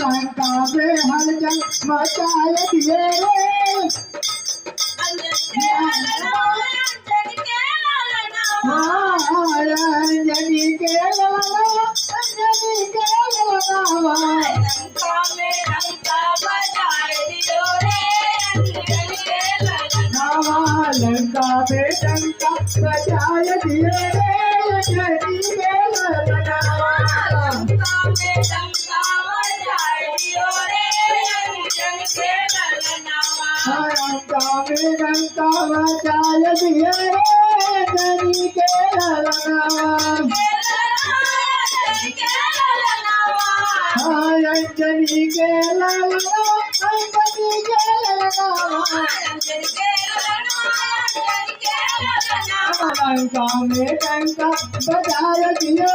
लंका में हलचल मचाए दिए रे अंजनी के ललना लंका में डंका बजाए दिए रे अंजनी के ललना लंका में डंका बजाए दिए रे अंजनी के ललना अंजनी के ललना अंजनी के ललना लंका में डंका बजाए दिए